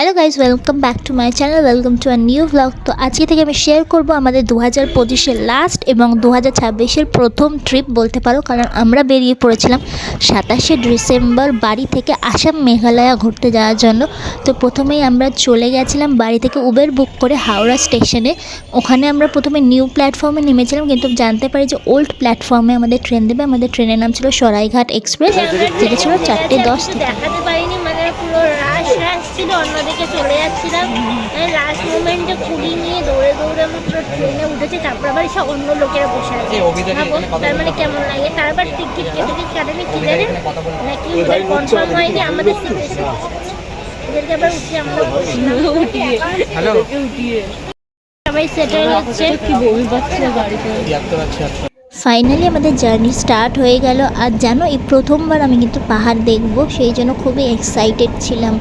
Hello guys, welcome back to my channel, welcome to a new blog. তো আজকে থেকে আমি শেয়ার করব আমাদের 2025-এর লাস্ট এবং 2026-এর প্রথম ট্রিপ বলতে পারো, কারণ আমরা বেরিয়ে পড়েছিলাম 27শে ডিসেম্বর বাড়ি থেকে আসাম মেঘালয়া ঘুরতে যাওয়ার জন্য। তো প্রথমেই আমরা চলে গেছিলাম বাড়ি থেকে উবের বুক করে হাওড়া স্টেশনে। ওখানে আমরা প্রথমে নিউ প্ল্যাটফর্মে নেমেছিলাম, কিন্তু জানতে পারি যে ওল্ড প্ল্যাটফর্মে আমাদের ট্রেন দেবে। আমাদের ট্রেনের নাম ছিল সরাইঘাট এক্সপ্রেস, যেটা ছিল 4:10 থেকে। দেখাতে পারিনি, মানে পুরো রাশ ছিল, অন্যদিকে চলে যাচ্ছিলাম। লাস্ট মোমেন্টে খুলি নিয়ে দৌড়ে আমরা পুরো ট্রেনে উঠেছি, তারপর আবার সব অন্য লোকেরা বসে আছে। তার মানে কেমন লাগে। তারপর টিকিট কাটেনি কি জানেন নাকি কনফার্ম হয়নি আমাদের সিট এসে ওদেরকে আবার উঠিয়ে আমরা সবাই সেটেল হচ্ছে। কি বমি পাচ্ছে গাড়িতে। ফাইনালি আমাদের জার্নি স্টার্ট হয়ে গেল। আর জানো, এই প্রথমবার আমি কিন্তু পাহাড় দেখব, সেই জন্য খুবই এক্সাইটেড ছিলাম।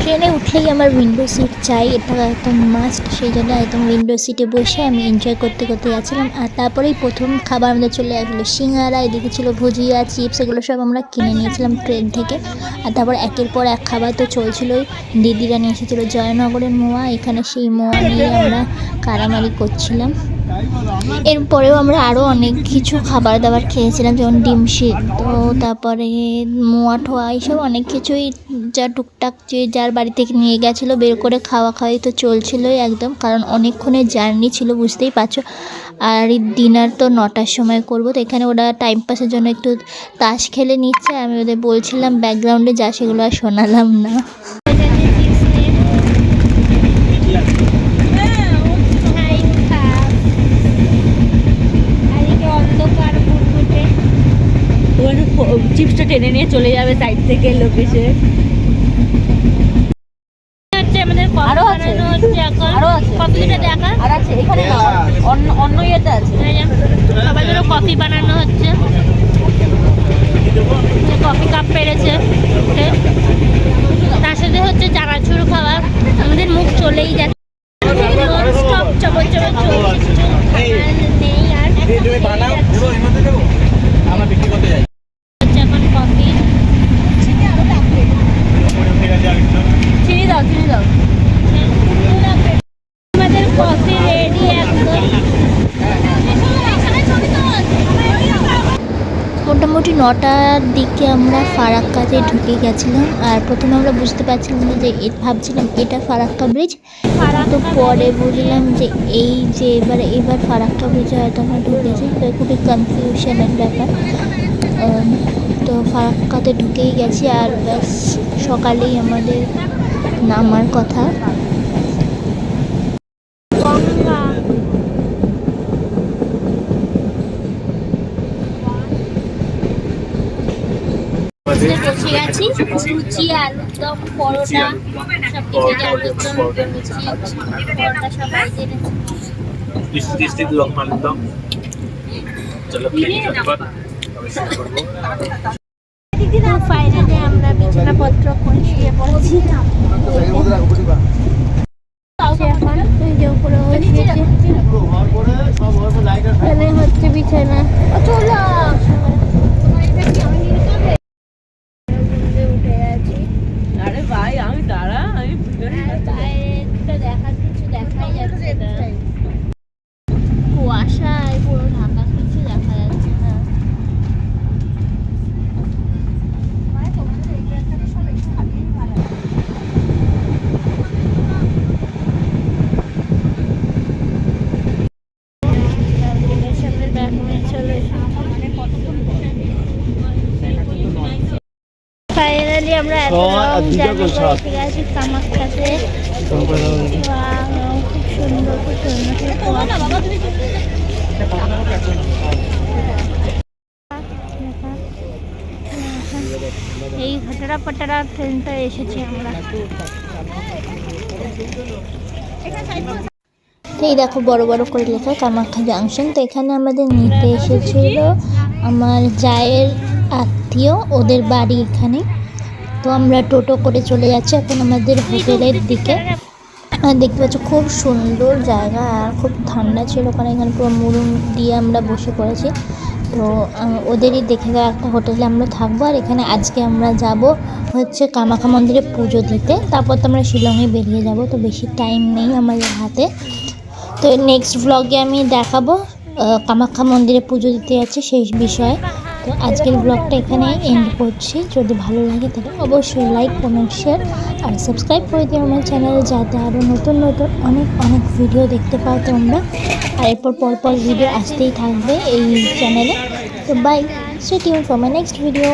ট্রেনে উঠলেই আমার উইন্ডো সিট চাই, এটা একদম মাস্ট। সেই জন্য একদম উইন্ডো সিটে বসে আমি এনজয় করতে যাচ্ছিলাম। আর তারপরেই প্রথম খাবার আমাদের চলে আসলো সিঙ্গারা, এদিকে ছিল ভুজিয়া, চিপস, এগুলো সব আমরা কিনে নিয়েছিলাম ট্রেন থেকে। আর তারপর একের পর এক খাবার তো চলছিলই। দিদিরা নিয়ে এসেছিলো জয়নগরের মোয়া, এখানে সেই মোয়া নিয়ে আমরা কারামারি করছিলাম। এরপরেও আমরা আরও অনেক কিছু খাবার দাবার খেয়েছিলাম, যেমন ডিম সিদ্ধ, তারপরে মোয়া ঠোয়া, এইসব অনেক কিছুই যা টুকটাক যে যার বাড়ি থেকে নিয়ে গেছিলো বের করে খাওয়া খাওয়াই তো চলছিলই একদম, কারণ অনেকক্ষণের জার্নি ছিল, বুঝতেই পারছো। আর ডিনার তো 9টার সময় করবো। তো এখানে ওরা টাইম পাসের জন্য একটু তাস খেলে নিচ্ছে, আমি ওদের বলছিলাম ব্যাকগ্রাউন্ডে যা, সেগুলো আর শোনালাম না। চিপসটা টেনে নিয়ে চলে যাবে সাইড থেকে লোক এসে। আমাদের আরো আছে, আরো আছে কফিটা দেখা আর আছে এখানে না, অন্য ইয়েতে আছে। সবাই ধরো কফি বানানো হচ্ছে, কফি কাপ পেরেছে, তার সাথে হচ্ছে চানাচুর খাওয়া। আমাদের মুখ চলেই যাচ্ছে, স্টপ চবর চবর চলছে, নেই আর আমরা বিক্রি করতে যাই। এখন কফি চিনি দাও আমাদের কফি রেডি একদম। মোটামুটি 9টার দিকে আমরা ফারাক্কাতে ঢুকে গেছিলাম। আর প্রথমে আমরা বুঝতে পারছিলাম না যে, ভাবছিলাম এটা ফারাক্কা ব্রিজ, তো পরে বুঝলাম যে এই যে এবার ফারাক্কা ব্রিজে হয়তো আমরা ঢুকেছি। তো খুবই কনফিউশনের ব্যাপার। তো ফারাক্কাতে ঢুকেই গেছি, আর ব্যাস সকালেই আমাদের নামার কথা। বসে গেছি, লুচি, আলুরদম, পরোটা, সব কিছু। আলুরদম, লুচি, পরোটা সবাই ফাইনালি আমরা বিছানাপত্র করে শুয়ে পড়েছি। এখন উপরে হচ্ছে বিছানা। আরে ভাই আমি দাঁড়া, আমি দেখাই যাচ্ছে না, কুয়াশায় পুরো ঢাকা, কিছু দেখা যাচ্ছে না। ফাইনালি আমরা এত লং জার্নি করে এসে গেছি কামাখ্যাতে। খুব সুন্দর, এই ঘাটারা ট্রেনটা এসেছি আমরা। এই দেখো বড় বড় করে লেখা কামাখ্যা জাংশন। তো এখানে আমাদের নিতে এসেছিল আমার জায়ের আত্মীয়, ওদের বাড়ি এখানে। তো আমরা টোটো করে চলে যাচ্ছি এখন আমাদের হোটেলের দিকে। দেখতে পাচ্ছ খুব সুন্দর জায়গা, আর খুব ঠান্ডা ছিল, কারণ এখানে পুরো মুরুম দিয়ে আমরা বসে পড়েছি। তো ওদেরই দেখে দেওয়া একটা হোটেলে আমরা থাকবো। আর এখানে আজকে আমরা যাব হচ্ছে কামাখ্যা মন্দিরে পুজো দিতে, তারপর তো আমরা শিলংয়ে বেরিয়ে যাব। তো বেশি টাইম নেই আমাদের হাতে। তো নেক্সট ব্লগে আমি দেখাবো কামাখ্যা মন্দিরে পুজো দিতে যাচ্ছি সেই বিষয়ে। তো আজকের ব্লগটা এখানে এন্ড করছি। যদি ভালো লাগে তাহলে অবশ্যই লাইক, কমেন্ট, শেয়ার আর সাবস্ক্রাইব করে দিও আমার চ্যানেলে, যাতে আরও নতুন নতুন অনেক অনেক ভিডিও দেখতে পাও তোমরা। আর এরপর পরপর ভিডিও আসতেই থাকবে এই চ্যানেলে। তো bye, stay tune for my next video.